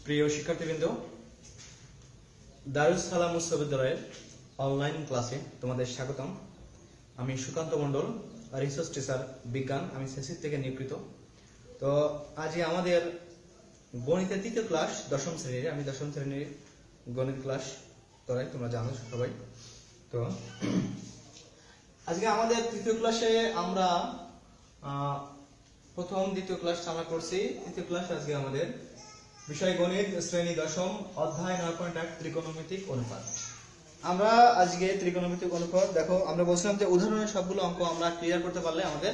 প্রিয় শিক্ষার্থীবৃন্দ, দারুস সালাম উচ্চ বিদ্যালয়ের অনলাইন ক্লাসে তোমাদের স্বাগতম। আমি সুকান্ত মণ্ডল, রিসার্চ টিচার বিজ্ঞান, আমি সেসির থেকে নিয়োজিত। তো আজকে আমাদের গণিতের তৃতীয় ক্লাস, দশম শ্রেণীর। আমি দশম শ্রেণীর গণিত ক্লাস করাই, তোমরা জানো সবাই। তো আজকে আমাদের তৃতীয় ক্লাসে আমরা প্রথম দ্বিতীয় ক্লাস আমরা করছি। তৃতীয় ক্লাস আজকে আমাদের বিষয় গণিত, শ্রেণী দশম, অধ্যায় 9.1 ত্রিকোণমিতিক অনুপাত। আমরা আজকে ত্রিকোণমিতিক অনুপাত দেখো, আমরা বলছিলাম যে উদাহরণের সবগুলো অঙ্ক আমরা ক্লিয়ার করতে পারলে আমাদের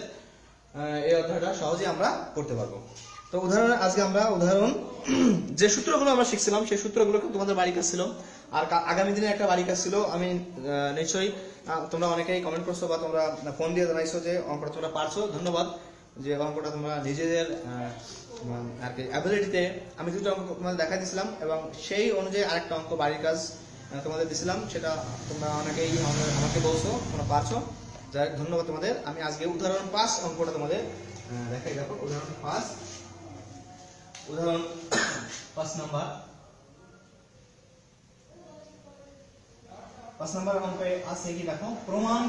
এই অধ্যায়টা সহজে আমরা করতে পারবো। তো উদাহরণ আজকে আমরা উদাহরণ যে সূত্রগুলো আমরা শিখছিলাম সেই সূত্রগুলো কিন্তু তোমাদের বাড়ি কাজ ছিল, আর আগামী দিনে একটা বাড়ি কাজ ছিল। আমি নিশ্চয়ই তোমরা অনেকেই কমেন্ট করছো বা তোমরা ফোন দিয়ে জানাইছো যে অঙ্কটা তোমরা পারছো। ধন্যবাদ যে অঙ্কটা তোমরা নিজেদের আর কি অ্যাবিলিটিতে আমি দুটো অঙ্ক তোমাদের দেখা দিয়েছিলাম এবং সেই অনুযায়ী আরেকটা অঙ্ক বাড়ির কাজ তোমাদের দিয়েছিলাম, সেটা তোমরা অনেকেই আমাকে বলছো তোমরা পারছো। যাই ধন্যবাদ তোমাদের। আমি আজকে উদাহরণ 5 অঙ্কটা তোমাদের দেখাই। দেখো উদাহরণ 5, উদাহরণ 5 নাম্বার অঙ্কে আছে কি দেখো, প্রমাণ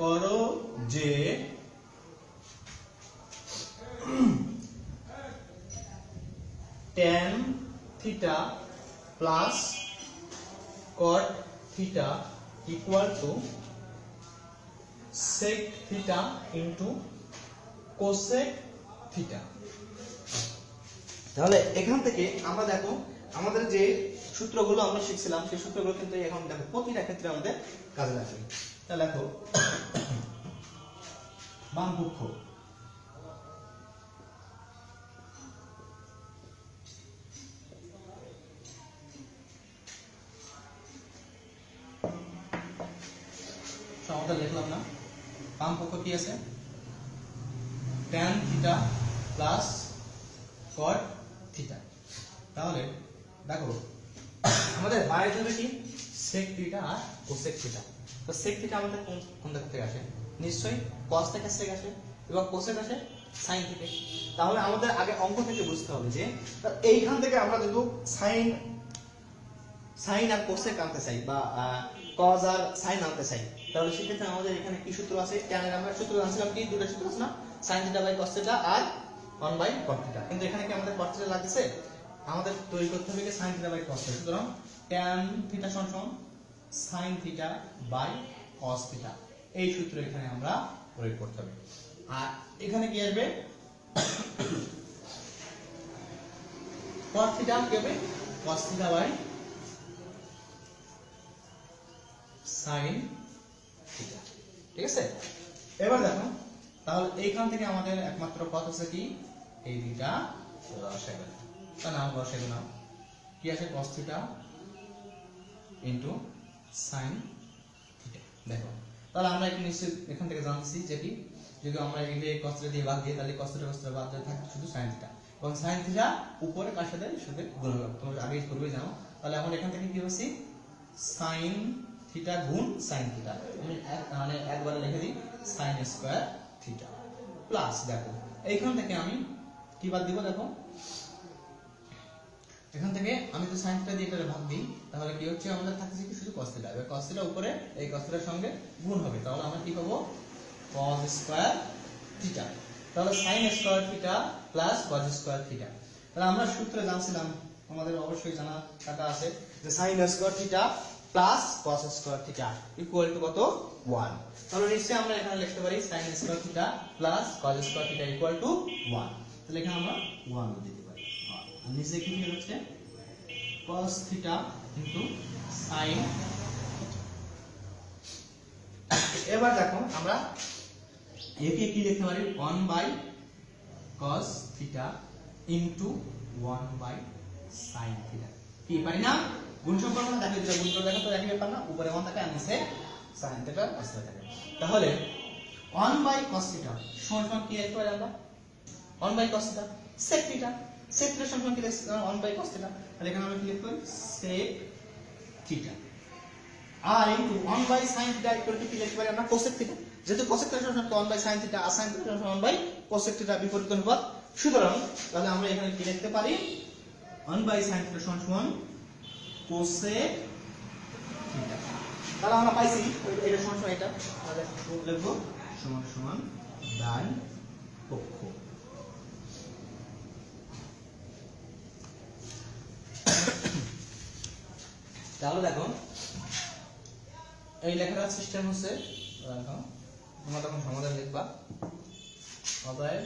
করো যে 10 theta plus cot theta equal to sec theta into cosec theta। তাহলে এখান থেকে আমরা দেখো আমাদের যে সূত্রগুলো আমরা শিখছিলাম সেই সূত্রগুলো কিন্তু এখন দেখো প্রতিটা ক্ষেত্রে আমাদের কাজে লাগবে। তাহলে দেখো বাম পক্ষ সমাধান লিখলাম না, বাম পক্ষ কি আছে, tan theta plus cot theta. তাহলে দেখো আমাদের বাইরে যাবে কি sec থিটা আর cosec থিটা। তো sec থিটা আমাদের কোন দিক থেকে আসে, নিশ্চয়ই cos থেকে sec আসে এবং cosec আসে sin থেকে। তাহলে আমাদের আগে অঙ্ক থেকে বুঝতে হবে যে এইখান থেকে আমরা যদি sin আর cosec আনতে চাই বা cos আর sin আনতে চাই, তাহলে সেক্ষেত্রে আমাদের এখানে কি সূত্র আছে, tan এর আমরা সূত্র জানছিলাম কি, দুটো সূত্র আছে না, sin theta by cos theta আর 1 cot থিটা। কিন্তু এখানে কি আমাদের cot থিটা লাগছে, আমাদের তৈরি করতে হবে কি sin theta by cos theta. সুতরাং tan থিটা সমান sin theta by cos theta, এই সূত্র এখানে আমরা প্রয়োগ করতে হবে। আর এখানে কি আসবে, cot থিটা কি হবে, cos theta by sin theta. ঠিক আছে, এবার দেখো তাহলে এইখান থেকে আমাদের একমাত্র পথ আছে কি, এই দুইটা লসাগু, তার নাম লসাগু নাম কি আসে, cos theta into sin theta. দেখো তাহলে আমরা এখান থেকে জানছি যে কি, যদি আমরা এই cos থিটা দিয়ে ভাগ দিই তাহলে cos থিটা বাদ দিয়ে থাকে শুধু sin থিটা, এবং sin থিটা উপরে কার সাথে সাথে গুণ হবে, তোমরা আগেই পূর্বে জানো। তাহলে আমরা এখান থেকে কি পাচ্ছি, sin থিটা গুণ sin থিটা, আমি মানে একবারে লিখে দিই sin স্কয়ার থিটা প্লাস, দেখো এইখান থেকে আমি কি বাদ দিব, দেখো এখান থেকে আমি তো sin থিটা দিয়ে এটা ভাগ দিই, তাহলে কি হচ্ছে আমাদের থাকছে কি শুধু cos থিটা, এবার cos থিটা উপরে এই cos থিটার সঙ্গে গুণ হবে, তাহলে আমরা কি পাবো cos স্কয়ার থিটা। তাহলে sin square theta plus cos square theta. তাহলে আমরা সূত্রে জানছিলাম, আমাদের অবশ্যই জানা থাকা আছে যে sin square theta plus cos square theta equal two কত, 1। তাহলে নিশ্চয়ই আমরা এখানে লিখতে পারি sin square theta plus cos square theta equal to 1। তাহলে এখানে আমরা 1 দিতে পারি। আর নিচে কি হচ্ছে cos থিটা ইনটু sin। এবার দেখো আমরা একে কি লিখতে পারি, 1 by cos theta into 1 by sin theta. কি পারি না, গুণ সম্পর্ক না, দেখো এটা গুণ করে দেখো তো একই ব্যাপার না, উপরে 1 থাকে আর নিচে sin থিটা আসলে থাকে। তাহলে 1 বাই cos থিটা সমান কি লিখতে পারি আমরা, 1 by cos theta sec theta, sec theta সমান কি লিখতে 1 বাই cos থিটা। তাহলে এখানে আমরা কি লিখতে পারি sec থিটা আর into 1 by sin theta equal to কি লিখতে পারি আমরা cosec থিটা, যেহেতু cosec থিটা সমান 1 বাই sin থিটা আর sin থিটা সমান 1 বাই cosec থিটা বিপরীত অনুপাত। সুতরাং তাহলে আমরা এখানে কি লিখতে পারি 1 বাই sin থিটা সমান cosec থিটা। তাহলে আমরা পাইছি এটা সমান এটা, তাহলে লিখব সমান সমান ডান পক্ষ। তাহলে দেখো এই লেখার সিস্টেম হচ্ছে, দেখো তোমরা তখন সমাধান লিখবা, অতএব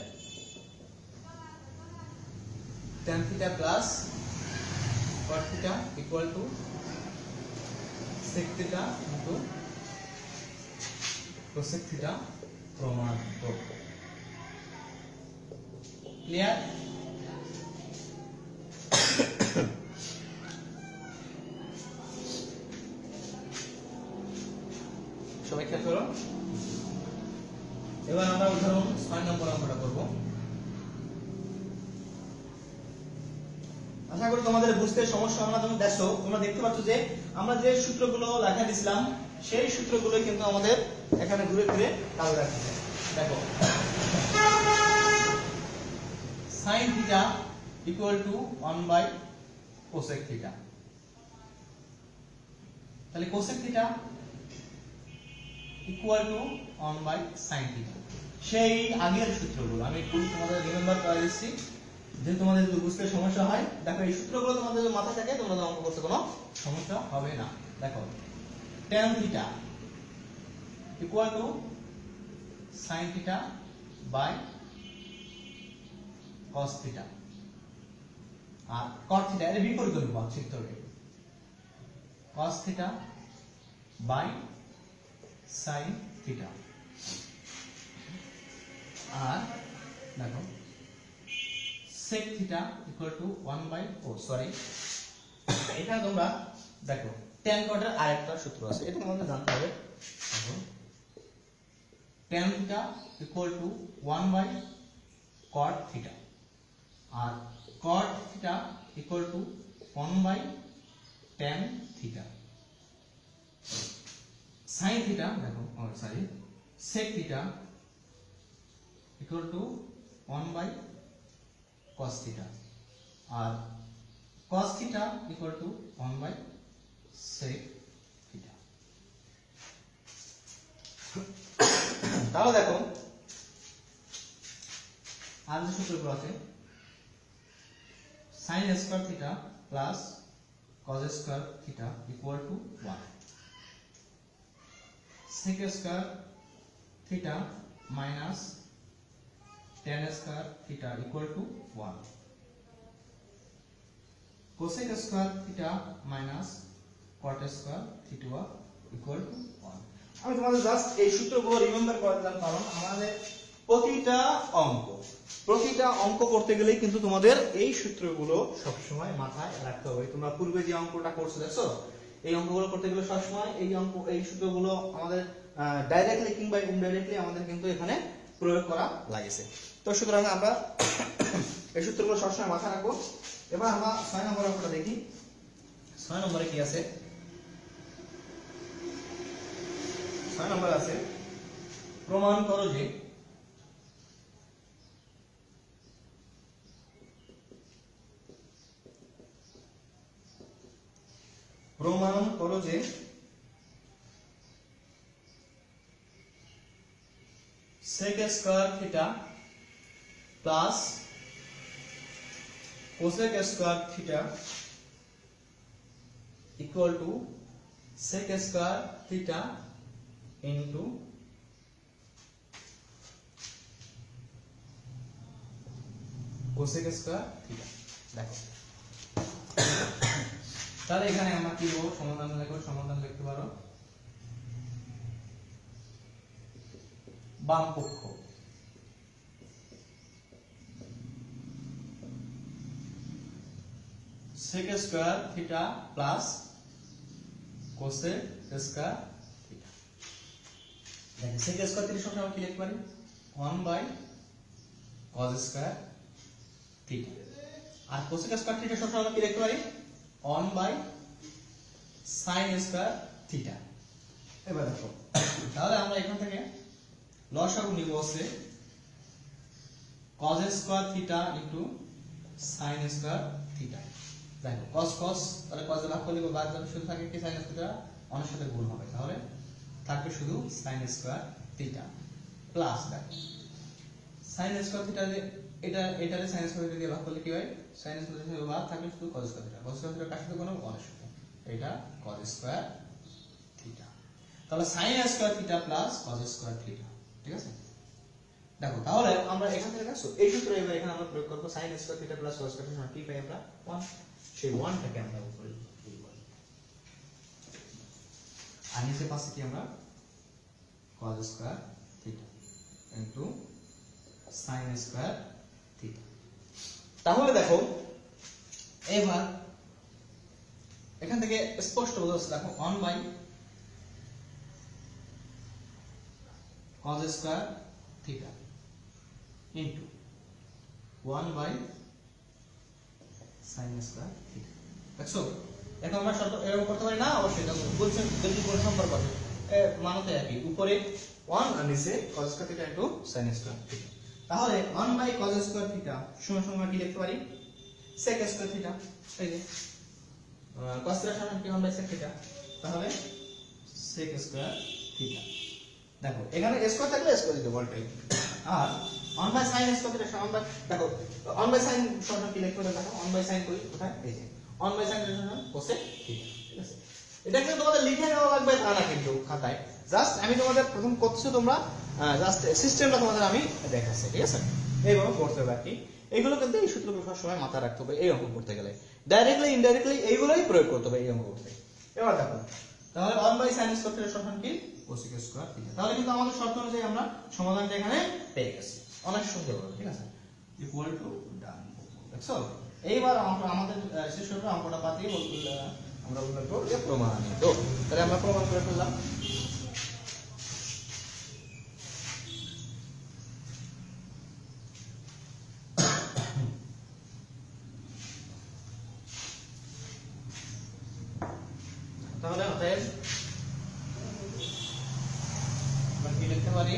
tan theta plus cot theta equal two sec theta into cosec theta প্রমাণিত। ক্লিয়ার? সবাই খেয়াল করো। এবার আমরা উদাহরণ 6 নম্বর অঙ্কটা করব। আশা করি তোমাদের বুঝতে সমস্যা হবে না। তুমি দেখো, তোমরা দেখতে পাচ্ছ যে আমরা যে সূত্রগুলো লেখা দিয়েছিলাম সেই সূত্রগুলো কিন্তু আমাদের এখানে ঘুরে ফিরে কাজে লাগছে। দেখো sin theta equal to 1 by cosec theta, তাহলে cosec theta equal to 1 by sin theta. সেই আগের সূত্রগুলো আমি একটু তোমাদের রিমেম্বার করে দিচ্ছি, যে তোমাদের যদি বুঝতে সমস্যা হয়, দেখো এই সূত্রগুলো তোমাদের যদি মাথায় থাকে তোমরা অঙ্ক করতে কোনো সমস্যা হবে না। দেখো tan theta equal to sin theta by cos theta, আর cot থিটা এর বিপরীত অনুপাত শিখতে হবে, cos theta by sin theta. আর দেখো sec theta equal to 1 by এখানে তোমরা দেখো tan cot এর আরেকটা সূত্র আছে, এটা তোমাদের জানতে হবে। দেখো tan theta equal to 1 by cot theta, আর cot theta equal to 1 by tan theta. sin theta দেখো sec theta equal to 1 by cos theta, আর cos theta equal to 1 by sec theta. তাহলে দেখো আর যে সূত্রগুলো আছে, sin square theta plus cos square theta equal to 1, sec square theta minus tan square theta equal to 1, cosec square theta minus cot square theta equal to 1। আমি তোমাদের just এই সূত্রগুলো রিমেম্বার করে দিলাম, কারণ আমাদের প্রতিটা অঙ্ক করতে গেলেই কিন্তু তোমাদের এই সূত্রগুলো সবসময় মাথায় রাখতে হবে। তোমরা পূর্বে যে অঙ্কটা করছো দেখছো, এই অঙ্কগুলো করতে গেলে সবসময় এই সূত্রগুলো আমাদের ডাইরেক্টলি কিংবা ইনডাইরেক্টলি আমাদের কিন্তু এখানে প্রয়োগ করা লাগেছে। তো সুতরাং আমরা এই সূত্রগুলো সবসময় মাথায় রাখবো। এবার আমরা 6 নম্বর অঙ্কটা দেখি। 6 নম্বরে কি আছে? 6 নম্বর আছে প্রমাণ করো যে sec square theta plus cosec square theta equal two sec square theta into cosec square theta. দেখো তাহলে এখানে আমরা কি লিখব? সমাধান লিখতে পারো বাম পক্ষ, sec square theta plus cosec square theta. দেখো sec স্কয়ার থিটা সমান কি লিখতে পারি 1 বাই cos স্কয়ার থিটা, আর cosec স্কয়ার থিটা সমান কি লিখতে পারি 1 বাই sin স্কয়ার থিটা। এবার দেখো তাহলে আমরা এখান থেকে লসাগু নিব হচ্ছে cos square theta into sin square theta. দেখো cos cos তাহলে cos এর ভাগ করলে বাদ যাবে, শুধু থাকে কি sin থিটা অনেক সাথে গুণ হবে, তাহলে থাকবে শুধু sin স্কয়ার থিটা প্লাস দেখো sin স্কয়ার থিটা যে এটারে sin স্কয়ার থিটা দিয়ে ভাগ করলে কি হয়, sin স্কয়ার থিটা বাদ থাকবে শুধু cos square theta, cos square theta কার সাথে গুণ হবে, 1 এর সাথে, এটা cos স্কয়ার থিটা। তাহলে sin square theta plus cos square theta, ঠিক আছে। দেখো তাহলে আমরা এখান থেকে দেখো এই সূত্র এবার এখানে আমরা প্রয়োগ করব, sin square theta plus cos square theta কি পাই আমরা 1, সেই 1 টাকে আমরা উপরে লিখব আর নিচে পাশে কি আমরা cos square theta into sin square theta. তাহলে দেখো এবার এখান থেকে স্পষ্ট বোঝা যাচ্ছে, দেখো 1 by cos square theta into 1 by sin square theta. দেখছো এখন আমরা শর্ত এরকম করতে পারি না, অবশ্যই দেখো বলছেন যদি কোন সম্পর্ক আছে মানতে একই, উপরে 1 আর নিচে cos square theta into sin square theta. তাহলে 1 বাই cos স্কয়ার থিটা সমান সমান কি লিখতে পারি, sec স্কয়ার থিটা, এই যে cos থিটা সমান কি 1 বাই sec থিটা, তাহলে sec স্কয়ার থিটা। দেখো এখানে স্কয়ার থাকলে স্কয়ার দিতে বলটাই, আর 1 বাই sin স্কয়ার থিটা সমান বাই দেখো 1 বাই sin সমান কি লিখতে পারি, দেখো 1 বাই sin করি কোথায়, এই যে 1 বাই sin সমান cosec থিটা, ঠিক আছে। এটা কিন্তু তোমাদের লিখে নেওয়া লাগবে তা না কিন্তু খাতায়, জাস্ট আমি তোমাদের প্রথম করছি, তোমরা জাস্ট সিস্টেমটা তোমাদের আমি দেখাচ্ছি, ঠিক আছে। এইভাবে করতে হবে আর কি, এইগুলো কিন্তু এই সূত্রগুলো সব সময় মাথায় রাখতে হবে এই অঙ্ক করতে গেলে, ডাইরেক্টলি ইনডাইরেক্টলি এইগুলোই প্রয়োগ করতে হবে এই অঙ্ক করতে। এবার দেখো তাহলে 1 বাই sin স্কয়ার থিটা সমান কি cosec স্কয়ার থিটা, তাহলে কিন্তু আমাদের শর্ত অনুযায়ী আমরা সমাধানটা এখানে পেয়ে গেছি, অনেক সুন্দর হবে, ঠিক আছে, ইকুয়াল টু ডান। দেখছো এইবার আমরা আমাদের শেষ হবে অঙ্কটা বাদ দিয়ে আমরা বলবো যে প্রমাণিত, তাহলে আমরা প্রমাণ করে ফেললাম। তাহলে অতএব আমরা কি লিখতে পারি,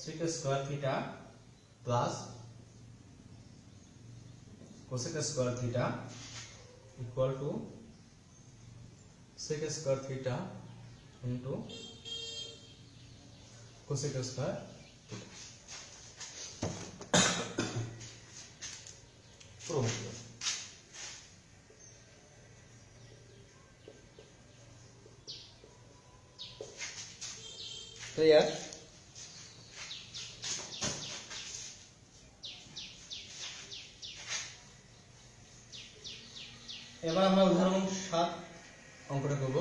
sec square theta plus cosec square theta equal two sec square theta into cosec square theta. প্রমাণিত। ক্লিয়ার? এবার আমরা উদাহরণ 7 অঙ্কটা করব।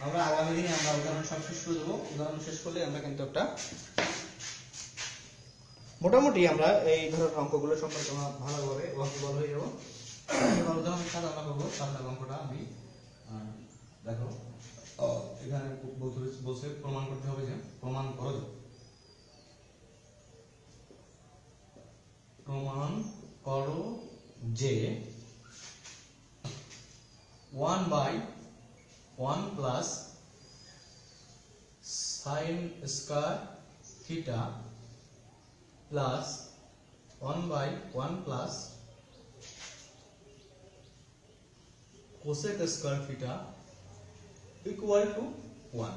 আমরা আগামী দিনে আমরা উদাহরণ সব শেষ করে দেব, উদাহরণ শেষ করলে আমরা কিন্তু একটা মোটামুটি আমরা এই ধরনের অঙ্কগুলো সম্পর্কে ভালোভাবে ওয়াকিবহাল হয়ে যাব। এবার উদাহরণ 7 আমরা করব, 7 নম্বর অঙ্কটা আমি দেখো এখানে বলছে প্রমাণ করতে হবে, যে প্রমাণ করো, প্রমাণ করো যে 1 by 1 plus sin square theta plus 1 by 1 plus cosec square theta equal to 1।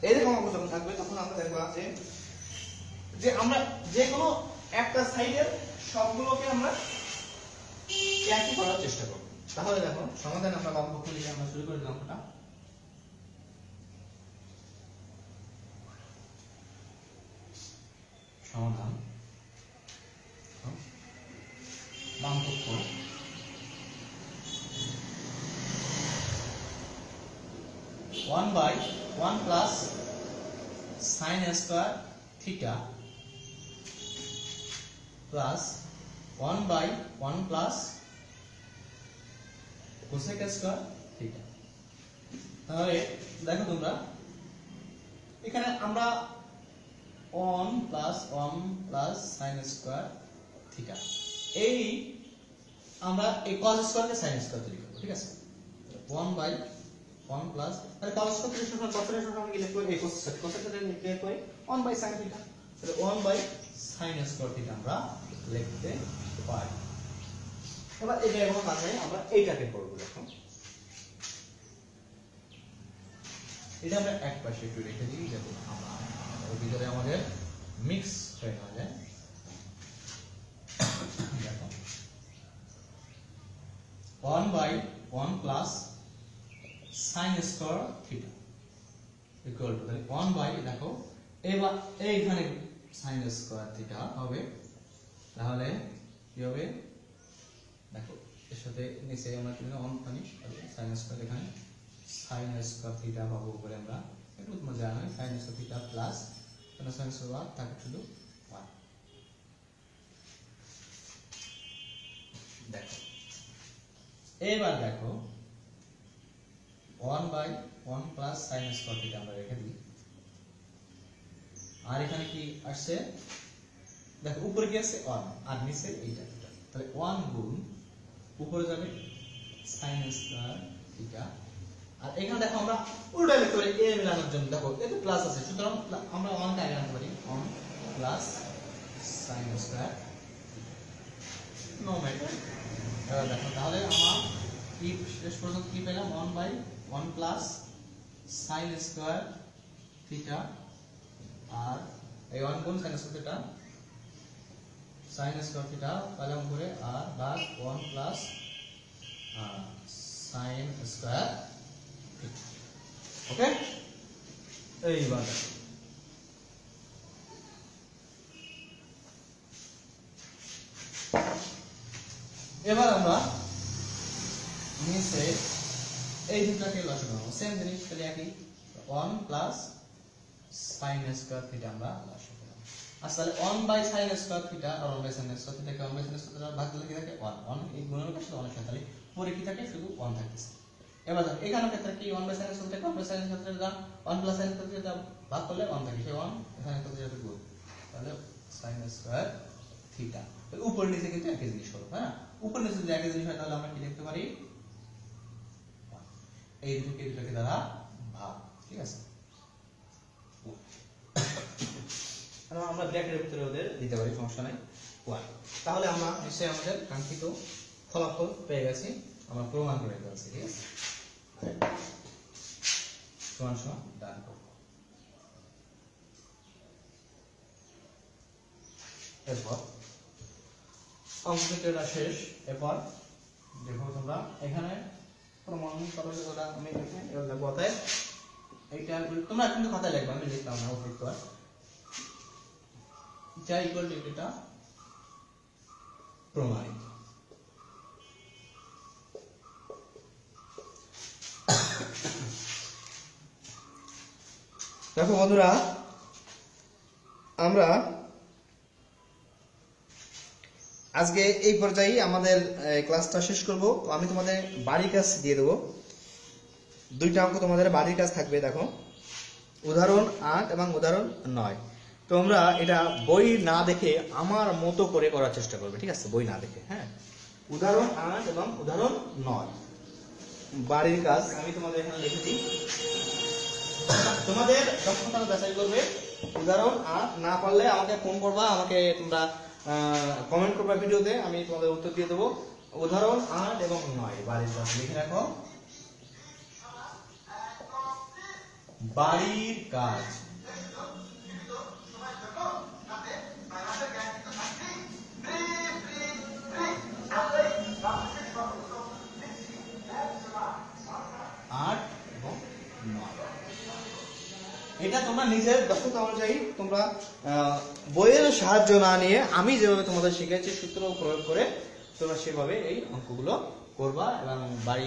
এরকম অঙ্ক যখন থাকবে তখন আমরা দেখব যে আমরা যে কোনো একটা সাইডের সবগুলোকে আমরা একই করার চেষ্টা করব। তাহলে দেখো সমাধান আমরা বাম পক্ষ থেকে আমরা শুরু করে দিলাম অঙ্কটা। সমাধান বাম পক্ষ one by one plus sin square theta plus 1 by 1 plus cosec square theta. তাহলে দেখো তোমরা এখানে আমরা 1 plus 1 plus sin square theta. এই আমরা এই cos স্কয়ার কে sin স্কয়ার তৈরি করব, ঠিক আছে। 1 বাই 1 প্লাস তাহলে cos স্কয়ার থেকে সমান cos এর সমান কি লিখব, এই cos এর লিখে কই 1 বাই sin থিটা, তাহলে 1 বাই sin স্কয়ার থিটা আমরা লিখতে পারি। এবার এটা এখন আছে আমরা এইটাকে করব। দেখো এটা আমরা এক পাশে একটু রেখে দিই যাতে আমরা এর ভিতরে আমাদের মিক্স হয়ে না যায়। দেখো 1 by 1 plus sin square theta equal to, তাহলে 1 বাই দেখো এবার এইখানে sin স্কয়ার থিটা হবে, তাহলে কি হবে দেখো এর সাথে নিচে আমরা কি না 1 পানি sin স্কয়ার, এখানে sin স্কয়ার থিটা পাবো উপরে আমরা, একটু তোমরা জানো sin square theta plus sin square থাকে শুধু 1। দেখো এবার দেখো 1 by 1 plus sin square theta আমরা রেখে দিই, আর এখানে কি আসছে দেখো উপরে কি আছে 1 আর নিচে এইটা, তাহলে 1 গুণ উপরে যাবে sin স্কয়ার থিটা, আর এখানে দেখো আমরা উল্টা লিখতে পারি a মেলানোর জন্য, দেখো এতে প্লাস আছে সুতরাং আমরা 1 টা আগে আনতে পারি 1 plus sin square no matter. দেখো তাহলে আমরা কি শেষ পর্যন্ত কি পেলাম 1 by 1 plus sin square theta, আর এই 1 গুণ sin square theta sin square theta পেলাম উপরে, আর plus 1 plus sin square theta. Okay এইবার এবার আমরা নিচে এই দুটাকে লসাগু করব, সেম জিনিস তাহলে একই 1 প্লাস sin স্কয়ার থিটা আমরা লসাগু করব। আসলে 1 বাই sin স্কয়ার থিটা আর 1 বাই sin স্কয়ার থিটা কে 1 বাই sin স্কয়ার থিটা ভাগ দিলে কি থাকে 1 1 এই গুণের কাছে 1 এর সাথে পরে কি থাকে শুধু 1 থাকতেছে। এবার দেখো এখানে ক্ষেত্রে কি 1 বাই sin স্কয়ার থেকে 1 by sin square theta 1 plus sin square theta ভাগ করলে 1 থাকে, সেই 1 এখানে কত যাবে গুণ, তাহলে sin স্কয়ার থিটা। তাহলে উপর নিচে কিন্তু একই জিনিস হলো, হ্যাঁ উপর নিচে যদি একই জিনিস হয় তাহলে আমরা কি লিখতে পারি এই দুটোকে দ্বারা ভাগ, ঠিক আছে। আমরা ব্র্যাকেটের ভিতরে ওদের দিতে পারি, সমস্যা নাই 1। তাহলে আমরা নিশ্চয়ই আমাদের কাঙ্ক্ষিত ফলাফল পেয়ে গেছি, আমরা প্রমাণ করে ফেলছি, ঠিক আছে। সমান সমান ডান করব। এরপর অঙ্কটা শেষ। এরপর দেখো তোমরা এখানে প্রমাণ করো, ওটা আমি লিখে এগুলো বতায় এইটা তোমরা কিন্তু খাতায় লিখবে, আমি লিখলাম না অতিরিক্ত আর যা ইকুয়াল টু এটা প্রমাণিত। দেখো বন্ধুরা আমরা আজকে এই পর্যায়ে আমাদের ক্লাসটা শেষ করব। আমি তোমাদের বাড়ির কাজ দিয়ে দেবো, দুইটা অঙ্ক তোমাদের বাড়ির কাজ থাকবে। দেখো উদাহরণ 8 এবং উদাহরণ 9, তোমরা এটা বই না দেখে আমার মতো করে করার চেষ্টা করবে, ঠিক আছে, বই না দেখে। হ্যাঁ উদাহরণ 8 এবং উদাহরণ 9 বাড়ির কাজ আমি তোমাদের এখানে লিখে দিই, তোমাদের দক্ষতা যাচাই করবে। উদাহরণ 8 না পারলে আমাকে ফোন করবা, আমাকে তোমরা কমেন্ট করবা ভিডিওতে, আমি তোমাদের উত্তর দিয়ে দেবো। উদাহরণ 8 এবং 9 বাড়ির কাজ লিখে রাখো। বাড়ির কাজ এটা তোমরা নিজের দক্ষতা অনুযায়ী তোমরা বইয়ের সাহায্য না নিয়ে আমি যেভাবে তোমাদের শিখেছি সূত্র প্রয়োগ করে তোমরা সেভাবে এই অঙ্কগুলো করবা এবং বাড়ি